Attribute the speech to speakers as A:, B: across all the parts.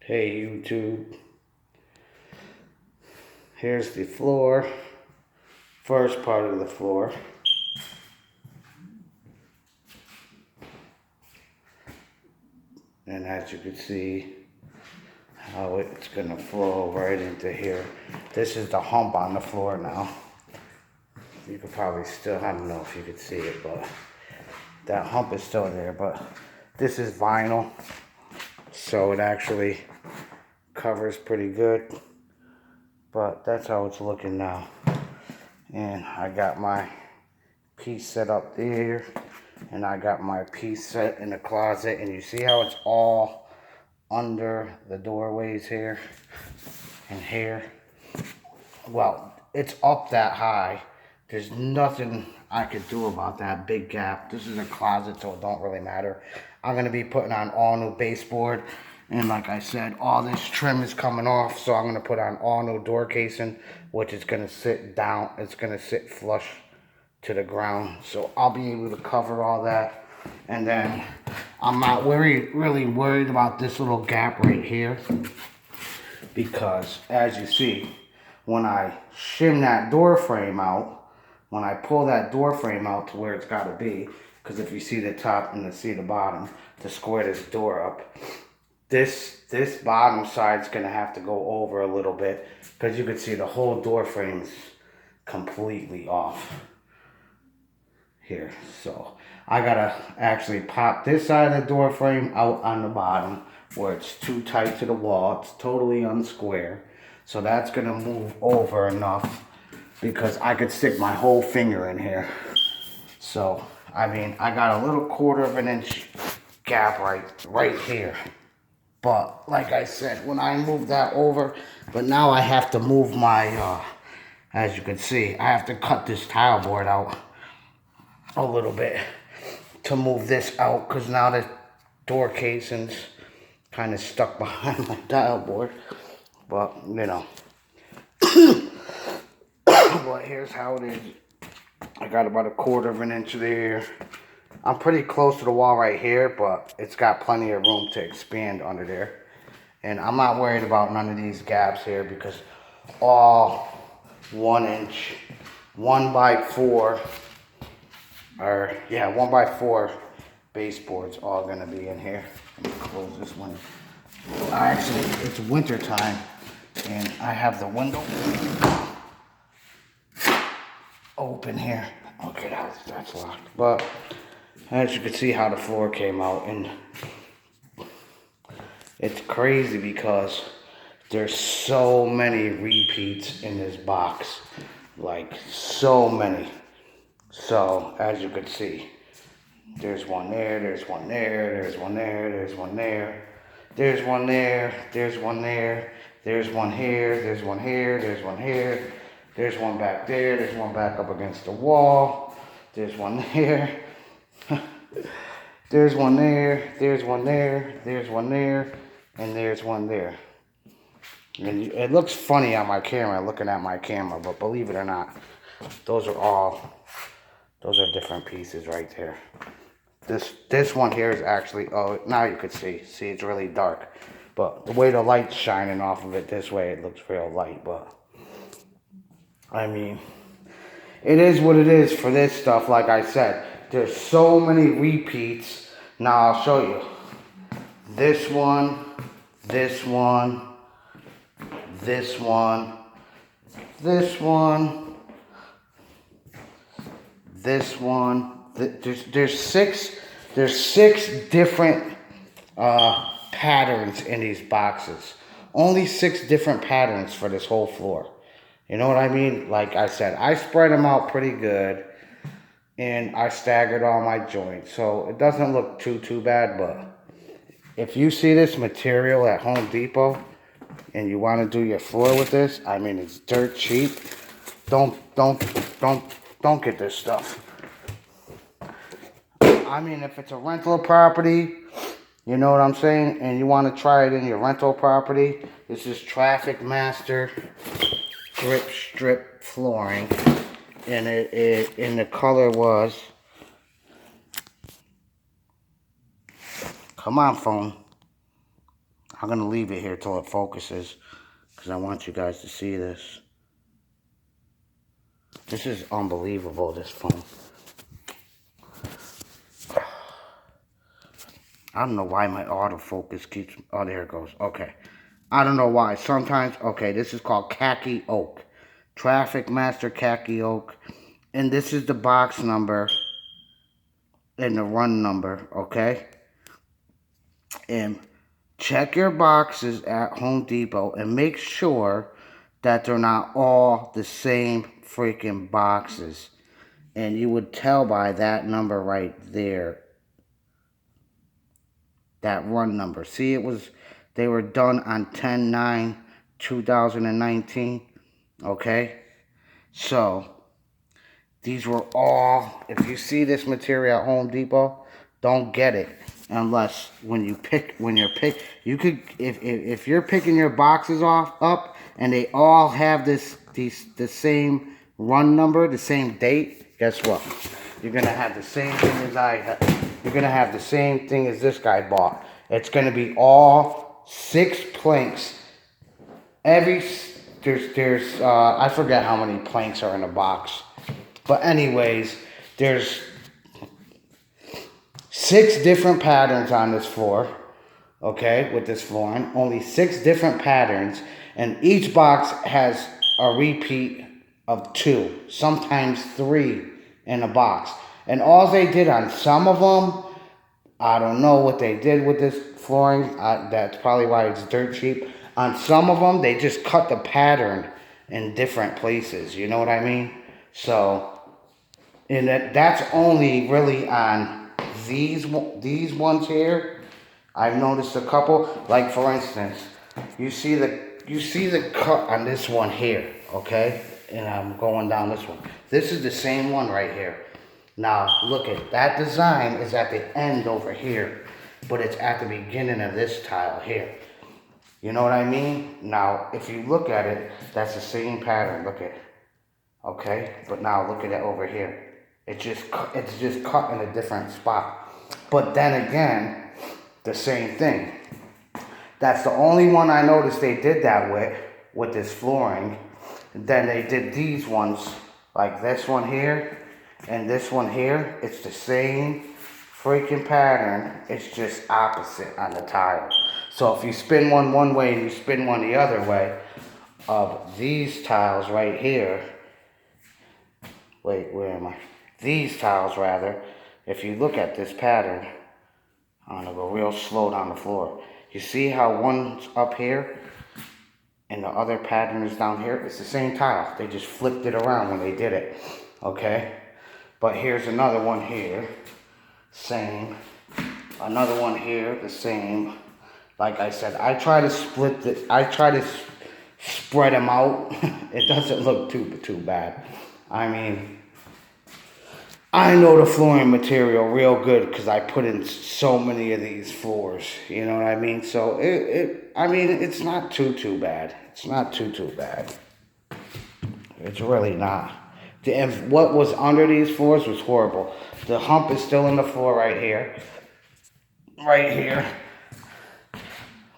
A: Hey YouTube, here's the floor, first part of the floor. And as you can see, how it's gonna flow right into here. This is the hump on the floor now. You could probably still, I don't know if you could see it, but that hump is still there, but this is vinyl, so it actually covers pretty good. But that's how it's looking now. And I got my piece set up there, and I got my piece set in the closet, and you see how it's all under the doorways here and here. Well, it's up that high. There's nothing I could do about that big gap. This is a closet, so it don't really matter. I'm gonna be putting on all new baseboard, and like I said, all this trim is coming off, so I'm gonna put on all new door casing, which is gonna sit down. It's gonna sit flush to the ground, so I'll be able to cover all that. And then I'm not really worried about this little gap right here, because as you see, when I shim that door frame out, when I pull that door frame out to where it's got to be, because if you see the top and you see the bottom, to square this door up, this bottom side's gonna have to go over a little bit, because you can see the whole door frame's completely off here. So I gotta actually pop this side of the door frame out on the bottom where it's too tight to the wall. It's totally unsquare. So that's gonna move over enough because I could stick my whole finger in here. So I mean, I got a little 1/4 of an inch gap right here. But like I said, when I move that over, but now I have to move my as you can see, I have to cut this tile board out a little bit to move this out, because now the door casing's kind of stuck behind my tile board. But you know, but here's how it is. I got about a 1/4 of an inch there. I'm pretty close to the wall right here, but it's got plenty of room to expand under there. And I'm not worried about none of these gaps here, because all 1 inch, 1x4, or yeah, 1x4 baseboards all gonna be in here. Let me close this one. Actually, it's winter time, and I have the window open here. Okay, that's locked. But as you can see how the floor came out, and it's crazy because there's so many repeats in this box, like so many. So as you can see, there's one there, there's one there, there's one there, there's one there, there's one there, there's one there, there's one here, there's one here, there's one here, there's one back there, there's one back up against the wall, there's one there, there's one there, there's one there, there's one there, and there's one there. And it looks funny on my camera, looking at my camera, but believe it or not, those are different pieces right there. This one here is actually, oh, now you could see it's really dark, but the way the light's shining off of it this way, it looks real light. But I mean, it is what it is for this stuff. Like I said, there's so many repeats. Now I'll show you this one, this one, this one, this one, this one. There's six different patterns in these boxes. Only 6 different patterns for this whole floor. You know what I mean? Like I said, I spread them out pretty good, and I staggered all my joints, so it doesn't look too bad. But if you see this material at Home Depot and you want to do your floor with this, I mean, it's dirt cheap. Don't get this stuff. I mean, if it's a rental property, you know what I'm saying, and you want to try it in your rental property, this is Traffic Master Grip Strip Flooring, and the color was, come on phone, I'm going to leave it here till it focuses, because I want you guys to see this. This is unbelievable, this phone. I don't know why my autofocus keeps... Oh, there it goes. Okay. I don't know why. Sometimes... Okay, this is called Khaki Oak. Traffic Master Khaki Oak. And this is the box number and the run number, okay? And check your boxes at Home Depot and make sure that they're not all the same freaking boxes. And you would tell by that number right there. That run number. See, they were done on 10/9/2019. Okay? So, these were all, if you see this material at Home Depot, don't get it unless if you're picking your boxes up and they all have the same run number, the same date, guess what? You're gonna have the same thing as I had. You're gonna have the same thing as this guy bought. It's gonna be all 6 planks. There's I forget how many planks are in a box. But anyways, there's 6 different patterns on this floor, okay, with this flooring. Only 6 different patterns, and each box has a repeat of 2, sometimes 3 in a box. And all they did on some of them, I don't know what they did with this flooring. That's probably why it's dirt cheap. On some of them, they just cut the pattern in different places. You know what I mean? So, and that's only really on these ones here. I've noticed a couple. Like for instance, you see the cut on this one here, okay? And I'm going down this one. This is the same one right here. Now look at that design is at the end over here, but it's at the beginning of this tile here. You know what I mean? Now if you look at it, that's the same pattern. Look at. Okay, but now look at it over here. It's just cut in a different spot. But then again, the same thing. That's the only one I noticed they did that with this flooring. Then they did these ones, like this one here and this one here. It's the same freaking pattern. It's just opposite on the tile. So if you spin one way and you spin one the other way, of these tiles right here, wait, where am I? These tiles, rather, if you look at this pattern, I'm going to go real slow down the floor. You see how one's up here and the other pattern is down here? It's the same tile. They just flipped it around when they did it, okay? But here's another one here, same. Another one here, the same. Like I said, I try to spread them out. It doesn't look too bad. I mean, I know the flooring material real good because I put in so many of these floors. You know what I mean? So it's not too bad. It's not too bad. It's really not. And what was under these floors was horrible. The hump is still in the floor right here. Right here.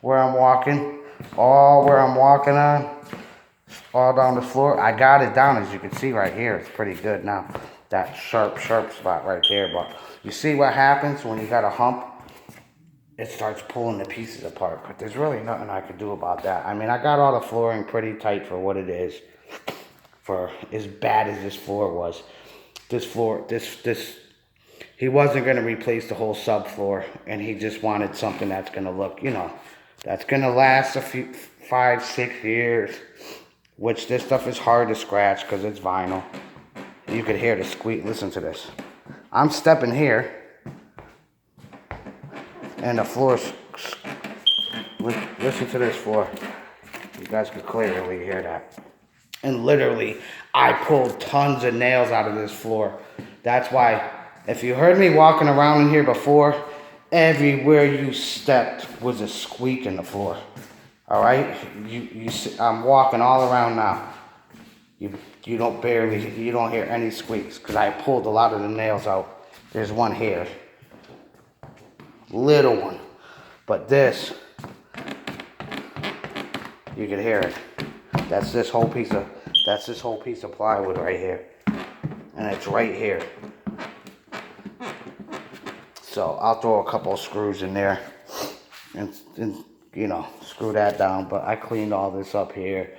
A: Where I'm walking. All where I'm walking on. All down the floor. I got it down, as you can see right here. It's pretty good now. That sharp spot right there. But you see what happens when you got a hump? It starts pulling the pieces apart. But there's really nothing I could do about that. I mean, I got all the flooring pretty tight for what it is. For as bad as this floor was. This floor, he wasn't going to replace the whole subfloor. And he just wanted something that's going to look, you know, that's going to last a few, 5-6 years. Which this stuff is hard to scratch because it's vinyl. You could hear the squeak. Listen to this. I'm stepping here. And the floor's... Listen to this floor. You guys can clearly hear that. And literally, I pulled tons of nails out of this floor. That's why, if you heard me walking around in here before, everywhere you stepped was a squeak in the floor. All right, I'm walking all around now. You don't hear any squeaks because I pulled a lot of the nails out. There's one here, little one, but this You can hear it. That's this whole piece of plywood right here. And it's right here. So I'll throw a couple of screws in there and you know, screw that down. But I cleaned all this up here.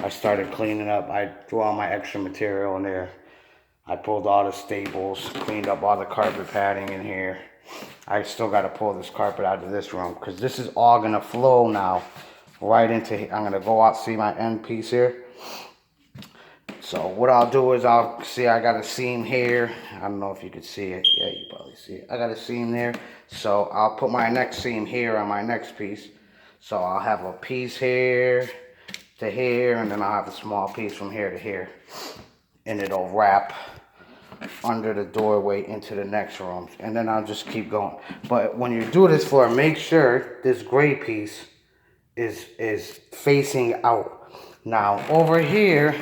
A: I started cleaning up. I threw all my extra material in there. I pulled all the staples, cleaned up all the carpet padding in here. I still got to pull this carpet out of this room because this is all going to flow now right into here. I'm going to go out, see my end piece here. So what I'll do is I'll see I got a seam here. I don't know if you can see it. Yeah, you probably see it. I got a seam there. So I'll put my next seam here on my next piece. So I'll have a piece here to here, and then I'll have a small piece from here to here. And it'll wrap under the doorway into the next room. And then I'll just keep going. But when you do this floor, make sure this gray piece is facing out. Now over here,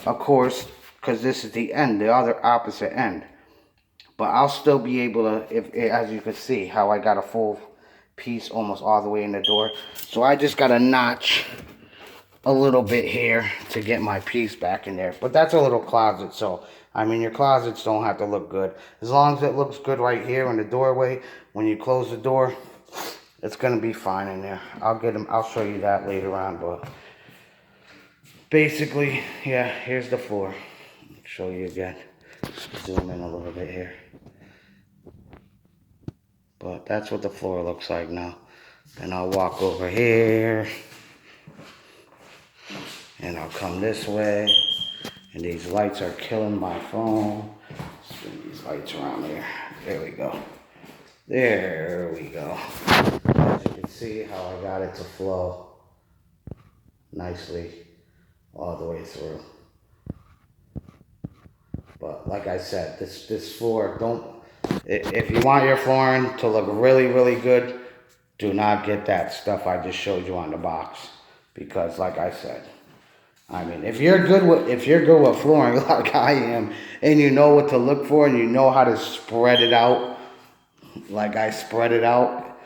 A: of course, because this is the end, the other opposite end. But I'll still be able to, as you can see, how I got a full piece almost all the way in the door. So I just got to notch a little bit here to get my piece back in there. But that's a little closet, so, I mean, your closets don't have to look good. As long as it looks good right here in the doorway, when you close the door, it's going to be fine in there. I'll show you that later on, but basically, yeah, here's the floor. I'll show you again. Zoom in a little bit here. But that's what the floor looks like now. And I'll walk over here. And I'll come this way. And these lights are killing my phone. Spin these lights around here. There we go. There we go. As you can see how I got it to flow nicely all the way through. But like I said, this floor, if you want your flooring to look really, really good, do not get that stuff I just showed you on the box. Because like I said, I mean, if you're good with flooring like I am, and you know what to look for, and you know how to spread it out, like I spread it out,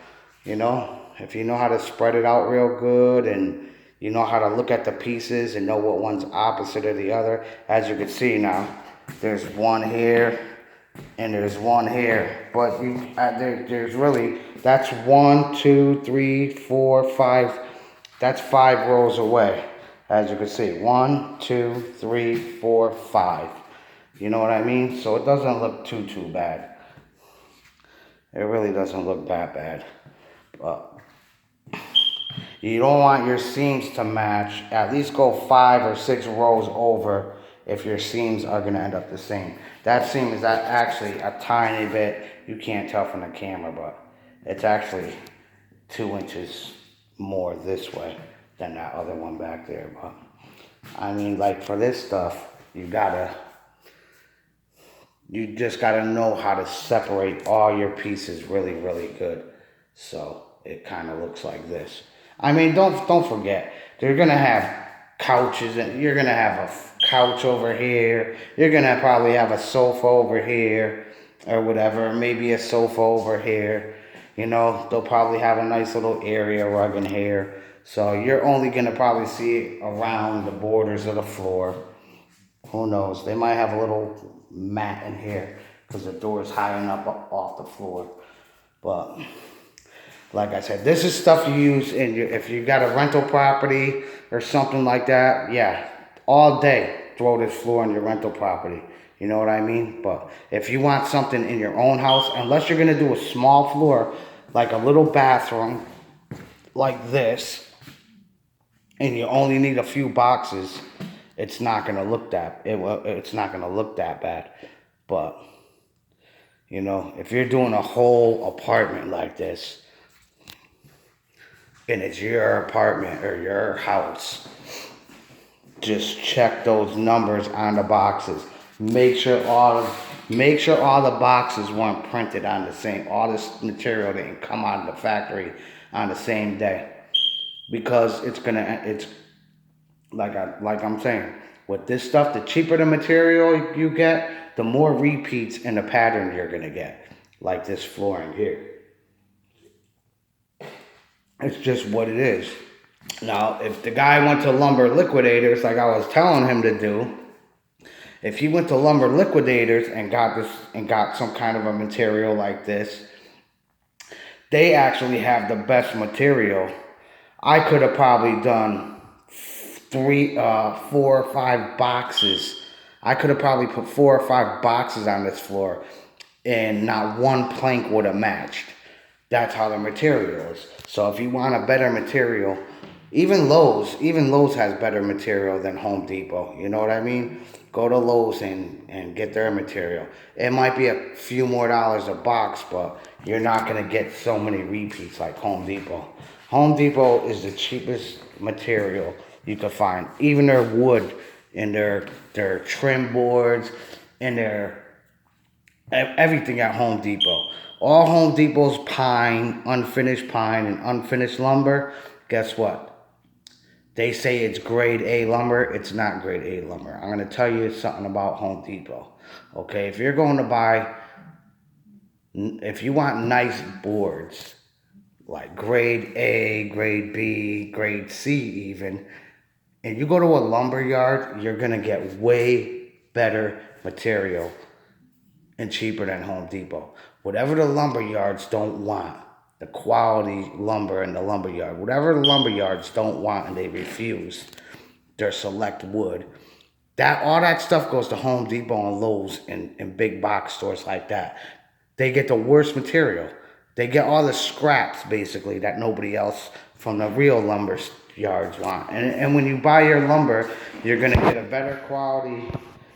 A: you know, if you know how to spread it out real good, and you know how to look at the pieces and know what one's opposite of the other, as you can see now, there's one here and there's one here, but there's really, that's 1, 2, 3, 4, 5, that's 5 rows away. As you can see, 1, 2, 3, 4, 5. You know what I mean? So it doesn't look too bad. It really doesn't look that bad. But you don't want your seams to match. At least go 5 or 6 rows over if your seams are going to end up the same. That seam is actually a tiny bit. You can't tell from the camera, but it's actually 2 inches more this way than that other one back there. But I mean, like for this stuff, you just gotta know how to separate all your pieces really, really good. So it kind of looks like this. I mean, don't forget, they're gonna have couches, and you're gonna have a couch over here. You're gonna probably have a sofa over here or whatever, maybe a sofa over here. You know, they'll probably have a nice little area rug in here. So you're only going to probably see it around the borders of the floor. Who knows? They might have a little mat in here because the door is high enough off the floor. But like I said, this is stuff you use if you got a rental property or something like that. Yeah, all day throw this floor in your rental property. You know what I mean? But if you want something in your own house, unless you're going to do a small floor, like a little bathroom like this, and you only need a few boxes, it's not going to look it's not going to look that bad. But you know, if you're doing a whole apartment like this, and it's your apartment or your house, just check those numbers on the boxes. Make sure all the boxes weren't printed on the same. All this material didn't come out of the factory on the same day. Because it's like I'm saying, with this stuff, the cheaper the material you get, the more repeats in the pattern you're gonna get. Like this flooring here. It's just what it is. Now, if the guy went to Lumber Liquidators, like I was telling him to do, if he went to Lumber Liquidators and got some kind of a material like this, they actually have the best material. I could have probably done 4 or 5 boxes. I could have probably put 4 or 5 boxes on this floor, and not one plank would have matched. That's how the material is. So if you want a better material, even Lowe's has better material than Home Depot. You know what I mean? Go to Lowe's and get their material. It might be a few more dollars a box, but you're not going to get so many repeats like Home Depot. Home Depot is the cheapest material you can find. Even their wood and their trim boards and their everything at Home Depot. All Home Depot's pine, unfinished pine, and unfinished lumber, guess what? They say it's grade A lumber. It's not grade A lumber. I'm going to tell you something about Home Depot. Okay, if you're going to buy, if you want nice boards, like grade A, grade B, grade C even, and you go to a lumber yard, you're going to get way better material and cheaper than Home Depot. Whatever the lumber yards don't want, the quality lumber in the lumber yard, whatever the lumber yards don't want and they refuse, their select wood, that all that stuff goes to Home Depot and Lowe's and big box stores like that. They get the worst material. They get all the scraps basically that nobody else from the real lumber yards want. And when you buy your lumber, you're gonna get a better quality.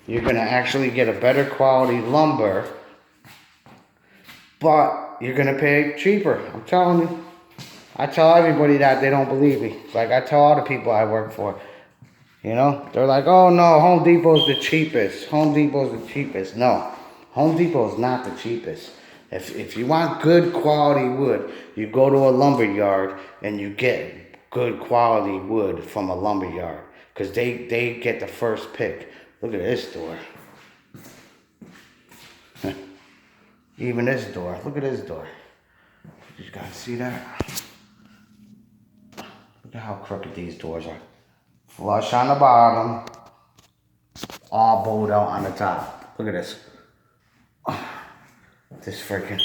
A: You're gonna actually get a better quality lumber, but you're gonna pay cheaper. I'm telling you. I tell everybody that, they don't believe me. Like I tell all the people I work for. You know, they're like, oh no, Home Depot's the cheapest. Home Depot's the cheapest. No, Home Depot's not the cheapest. If you want good quality wood, you go to a lumber yard and you get good quality wood from a lumber yard. Because they get the first pick. Look at this door. Even this door. Look at this door. You guys see that? Look at how crooked these doors are. Flush on the bottom. All bowed out on the top. Look at this. This freaking...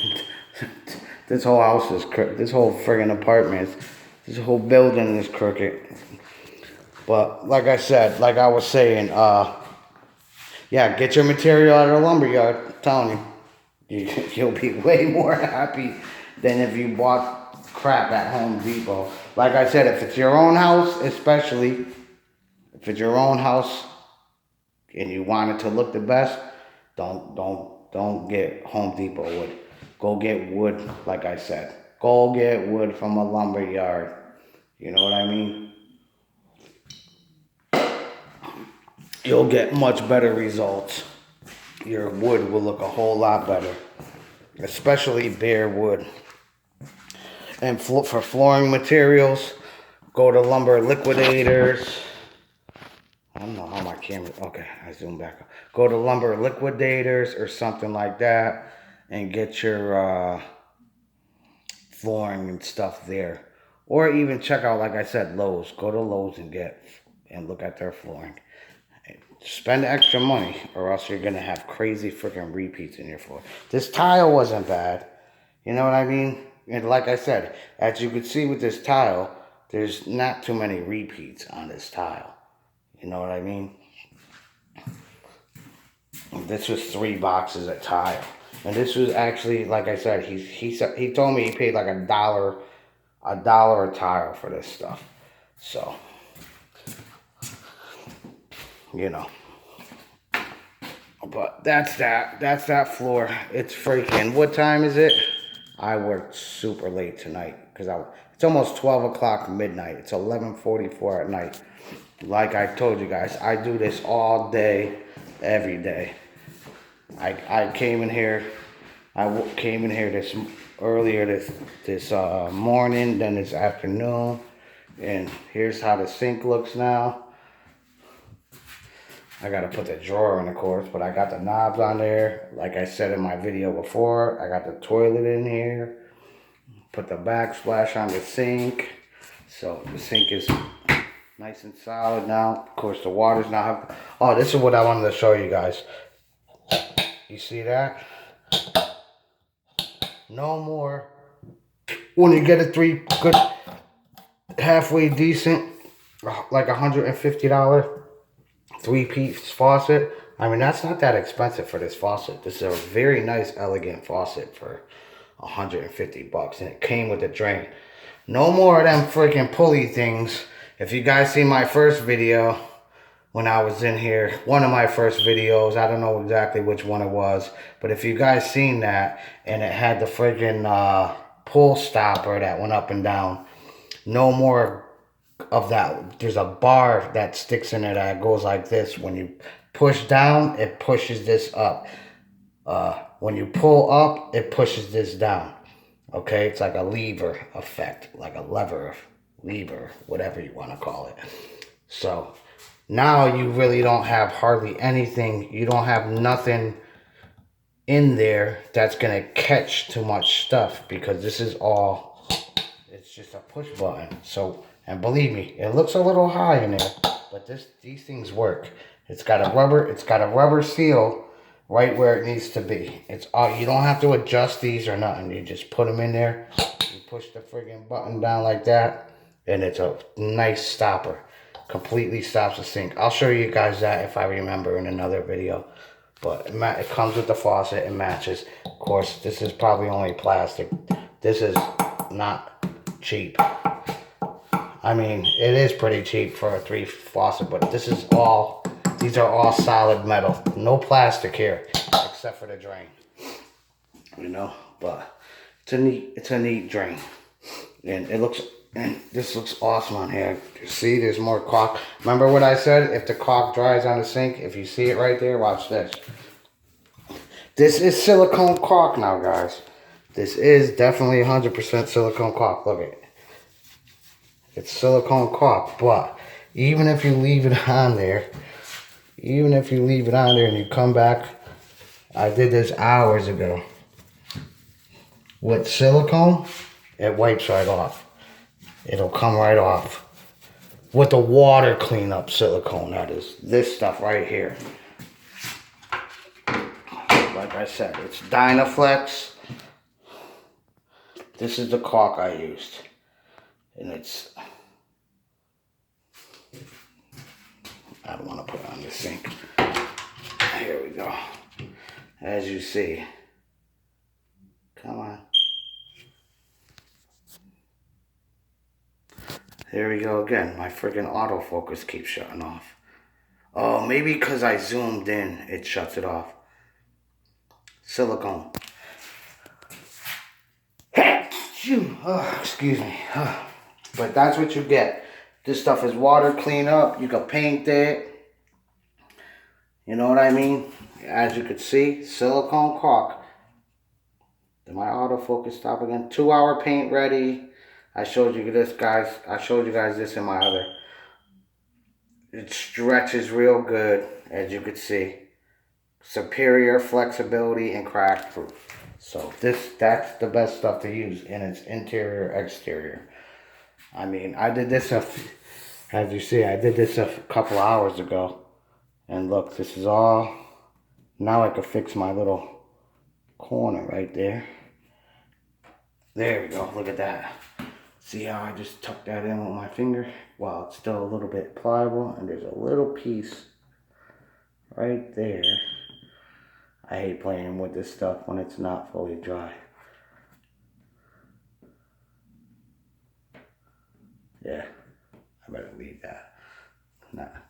A: this whole house is crooked. This whole friggin' apartment, this whole building is crooked. But like I said, like I was saying, yeah, get your material out of the lumber yard. I'm telling you, you'll be way more happy than if you bought crap at Home Depot. Like I said, if it's your own house, especially if it's your own house and you want it to look the best, don't get Home Depot wood. Go get wood, like I said. Go get wood from a lumber yard. You know what I mean? You'll get much better results. Your wood will look a whole lot better, especially bare wood. And for flooring materials, go to Lumber Liquidators. I don't know how my camera, okay, I zoom back up. Go to Lumber Liquidators or something like that and get your flooring and stuff there. Or even check out, like I said, Lowe's. Go to Lowe's and look at their flooring. Spend extra money or else you're going to have crazy freaking repeats in your floor. This tile wasn't bad. You know what I mean? And like I said, as you can see with this tile, there's not too many repeats on this tile. You know what I mean? This was 3 boxes of tile. And this was actually, like I said, he told me he paid like $1 a tile for this stuff. So, you know. But that's that floor. It's freaking, what time is it? I worked super late tonight because it's almost 12 o'clock midnight. It's 11:44 at night. Like I told you guys, I do this all day, every day. I came in here. Came in here this morning, then this afternoon, and here's how the sink looks now. I gotta put the drawer in, of course, but I got the knobs on there. Like I said in my video before, I got the toilet in here. Put the backsplash on the sink. So the sink is nice and solid now. Of course, the water's not. Oh, this is what I wanted to show you guys. You see that? No more. When you get a good, halfway decent, like $150 three-piece faucet. I mean, that's not that expensive for this faucet. This is a very nice, elegant faucet for $150, and it came with a drain. No more of them freaking pulley things. If you guys see my first video when I was in here, one of my first videos, I don't know exactly which one it was, but if you guys seen that, and it had the freaking pull stopper that went up and down, no more of that. There's a bar that sticks in there that goes like this. When you push down, it pushes this up. When you pull up, it pushes this down. Okay, it's like a lever effect, like a lever, whatever you want to call it. So now you really don't have hardly anything. You don't have nothing in there that's going to catch too much stuff, because this is all, it's just a push button. So, and believe me, it looks a little high in there, but these things work. It's got a rubber seal right where it needs to be. It's all, you don't have to adjust these or nothing. You just put them in there. You push the friggin' button down like that, and it's a nice stopper. Completely stops the sink. I'll show you guys that if I remember in another video. But it comes with the faucet. It matches. Of course, this is probably only plastic. This is not cheap. I mean, it is pretty cheap for a 3 faucet, but these are all solid metal. No plastic here, except for the drain. You know, but it's a neat drain. And this looks awesome on here. See, there's more caulk. Remember what I said? If the caulk dries on the sink, if you see it right there, watch this. This is silicone caulk now, guys. This is definitely 100% silicone caulk. Look at it. It's silicone caulk, but even if you leave it on there, and you come back, I did this hours ago. With silicone, it wipes right off. It'll come right off. With the water cleanup silicone, that is. This stuff right here. Like I said, it's Dynaflex. This is the caulk I used. And it's, I don't want to put it on the sink. Here we go. As you see. Come on. There we go again. My freaking autofocus keeps shutting off. Oh, maybe because I zoomed in, it shuts it off. Silicone. Oh, excuse me. But that's what you get. This stuff is water cleanup. You can paint it. You know what I mean? As you can see, silicone caulk. Did my autofocus stop again? 2-hour paint ready. I showed you this, guys. I showed you guys this in my other. It stretches real good, as you can see. Superior flexibility and crack proof. So that's the best stuff to use, and it's interior, exterior. I mean, I did this, as you see, I did this a couple hours ago. And look, this is all, now I can fix my little corner right there. There we go, look at that. See how I just tucked that in with my finger? Wow, it's still a little bit pliable, and there's a little piece right there. I hate playing with this stuff when it's not fully dry. Yeah, I better leave that.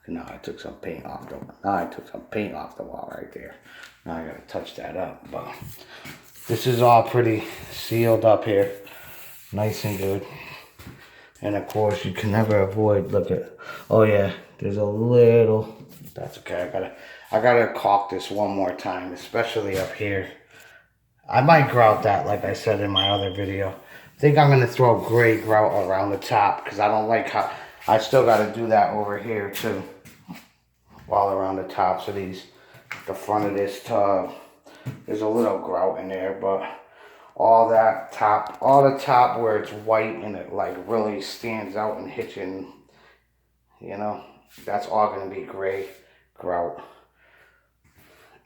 A: Now I took some paint off the wall right there. Now I gotta touch that up. But this is all pretty sealed up here, nice and good. And of course, you can never avoid. Look at. Oh yeah, there's a little. That's okay. I gotta caulk this one more time, especially up here. I might grout that, like I said in my other video. I think I'm gonna throw gray grout around the top, because I don't like how. I still gotta do that over here too, all around the tops of these. The front of this tub, there's a little grout in there, but all that top, all the top where it's white and it like really stands out and hits you, you know, that's all gonna be gray grout.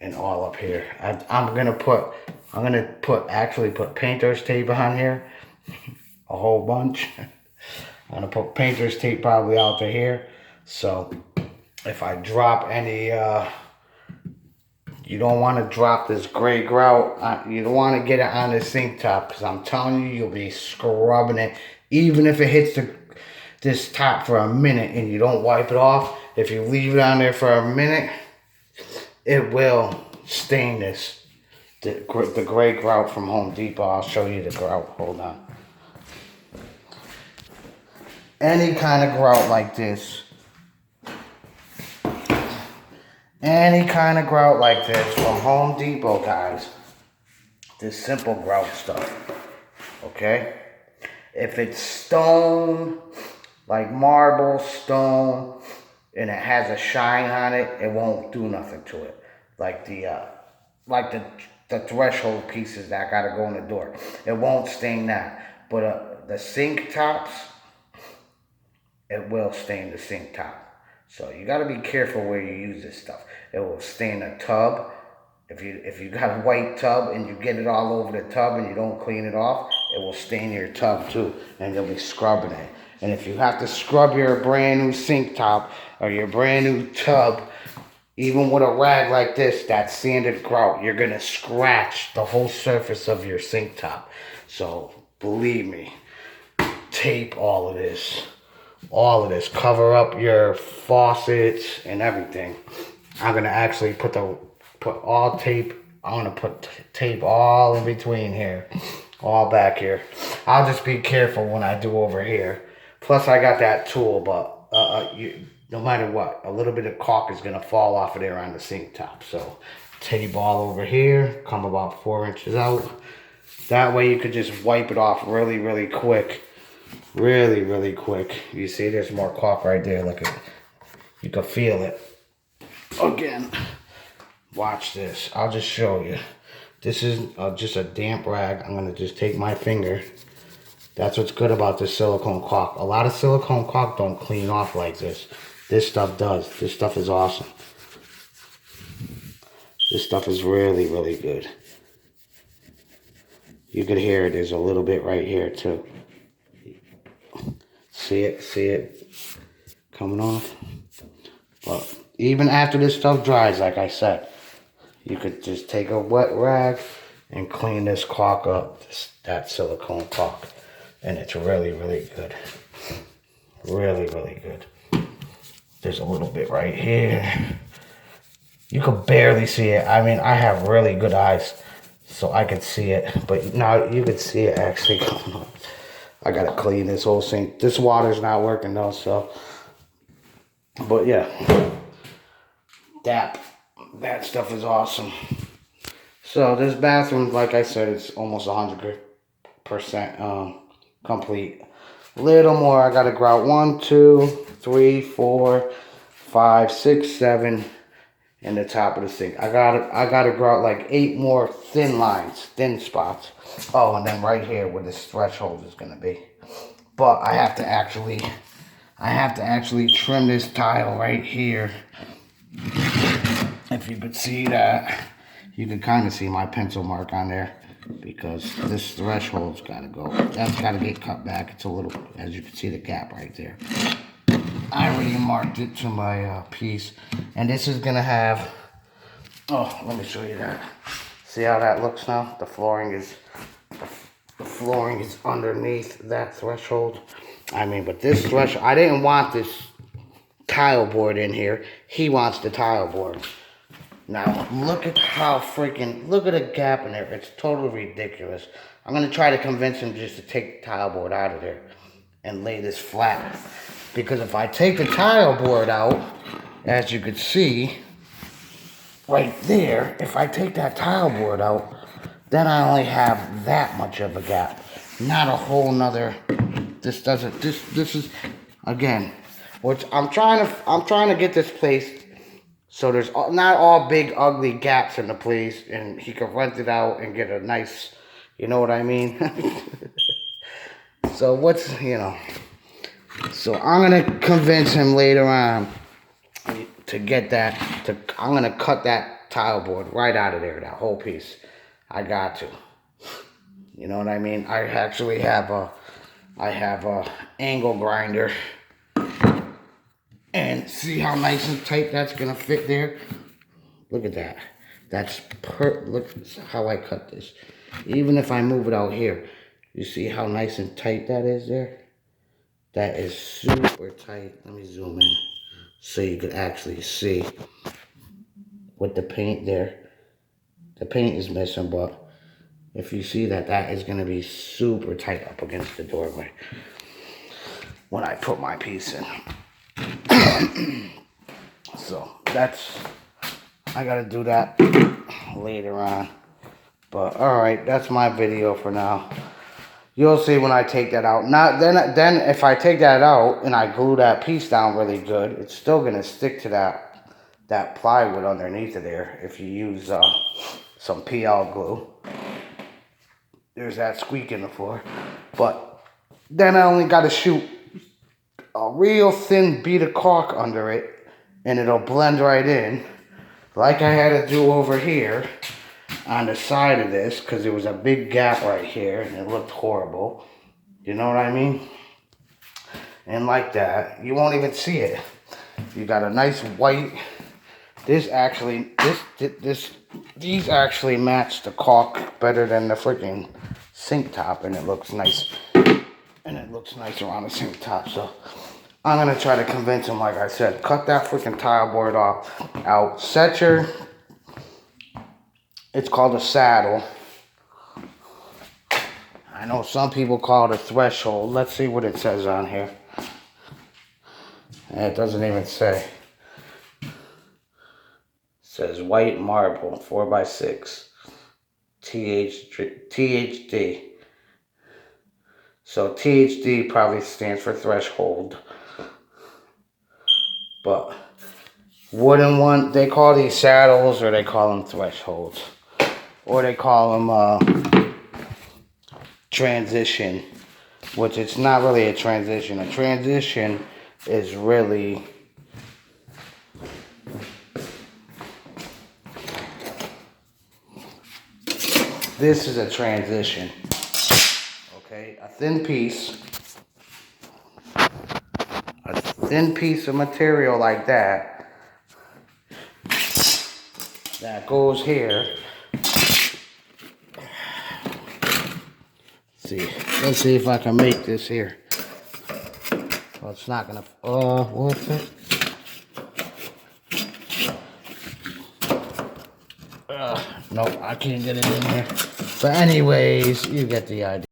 A: And all up here. I'm gonna actually put painter's tape on here, a whole bunch. I'm gonna put painter's tape probably out to here. So if I drop any, you don't want to drop this gray grout. You don't want to get it on the sink top, because I'm telling you, you'll be scrubbing it. Even if it hits this top for a minute and you don't wipe it off, if you leave it on there for a minute, it will stain this. The gray grout from Home Depot. I'll show you the grout. Hold on. Any kind of grout like this. Any kind of grout like this from Home Depot, guys. This simple grout stuff. Okay? If it's stone, like marble, stone, and it has a shine on it, it won't do nothing to it. Like the threshold pieces that gotta go in the door. It won't stain that. But the sink tops, it will stain the sink top. So you gotta be careful where you use this stuff. It will stain a tub. If you got a white tub and you get it all over the tub and you don't clean it off, it will stain your tub too, and you'll be scrubbing it. And if you have to scrub your brand new sink top or your brand new tub, even with a rag like this, that sanded grout, you're gonna scratch the whole surface of your sink top. So believe me, tape all of this. All of this. Cover up your faucets and everything. I'm gonna actually put all tape. I'm gonna put tape all in between here, all back here. I'll just be careful when I do over here. Plus, I got that tool, but no matter what, a little bit of caulk is gonna fall off of there on the sink top. So tape all over here. Come about 4 inches out. That way, you could just wipe it off really, really quick. Really, really quick. You see, there's more caulk right there. Look at it. You can feel it. Again, watch this. I'll just show you. This is just a damp rag. I'm going to just take my finger. That's what's good about this silicone caulk. A lot of silicone caulk don't clean off like this. This stuff does. This stuff is awesome. This stuff is really, really good. You could hear it. There's a little bit right here too. See it coming off. But even after this stuff dries, like I said, you could just take a wet rag and clean this caulk up, that silicone caulk. And it's really, really good. Really, really good. There's a little bit right here. You could barely see it. I mean, I have really good eyes, so I could see it. But now you could see it actually coming up. I gotta clean this whole sink. This water's not working though, so. But yeah, that stuff is awesome. So this bathroom, like I said, it's almost 100% complete. Little more. I gotta grout 1, 2, 3, 4, 5, 6, 7 in the top of the sink. I gotta grout like 8 more thin lines, thin spots. Oh, and then right here where this threshold is gonna be. But I have to actually trim this tile right here. If you could see that, you can kind of see my pencil mark on there, because this threshold's gotta go. That's gotta get cut back. It's a little, as you can see, the gap right there. I already marked it to my piece, and this is gonna have. Oh, let me show you that. See how that looks now? The flooring is underneath that threshold. I mean, but this threshold, I didn't want this tile board in here. He wants the tile board. Now, look at look at the gap in there. It's totally ridiculous. I'm going to try to convince him just to take the tile board out of there and lay this flat. Because if I take the tile board out, as you could see, right there, if I take that tile board out, then I only have that much of a gap. Not a whole nother, this is, again, which I'm trying to get this place so there's not all big ugly gaps in the place, and he can rent it out and get a nice, You know what I mean? So what's, you know. So I'm going to convince him later on to get that. I'm going to cut that tile board right out of there, that whole piece. I got to. You know what I mean? I actually have a angle grinder. And see how nice and tight that's gonna fit there? Look at that. That's look how I cut this. Even if I move it out here, you see how nice and tight that is there? That is super tight. Let me zoom in so you can actually see with the paint there. The paint is missing, but if you see that, that is gonna be super tight up against the doorway when I put my piece in. So that's, I gotta do that later on. But alright, that's my video for now. You'll see when I take that out. Now then if I take that out and I glue that piece down really good, it's still gonna stick to that plywood underneath of there if you use some PL glue. There's that squeak in the floor. But then I only gotta shoot a real thin bead of caulk under it and it'll blend right in, like I had to do over here on the side of this, because there was a big gap right here and it looked horrible. You know what I mean? And like that, you won't even see it. You got a nice white. These actually match the caulk better than the freaking sink top, and it looks nice. And it looks nice around the sink top. So I'm gonna try to convince him, like I said, cut that freaking tile board out. Set your, it's called a saddle. I know some people call it a threshold. Let's see what it says on here. And it doesn't even say. It says white marble, 4x6, THD. So THD probably stands for threshold. But wooden one, they call these saddles, or they call them thresholds, or they call them transition, which it's not really a transition. A transition is really this is a transition. Okay, a thin piece of material like that goes here. Let's see if I can make this here. Well, it's not gonna. What's it? No, I can't get it in here. But anyways, you get the idea.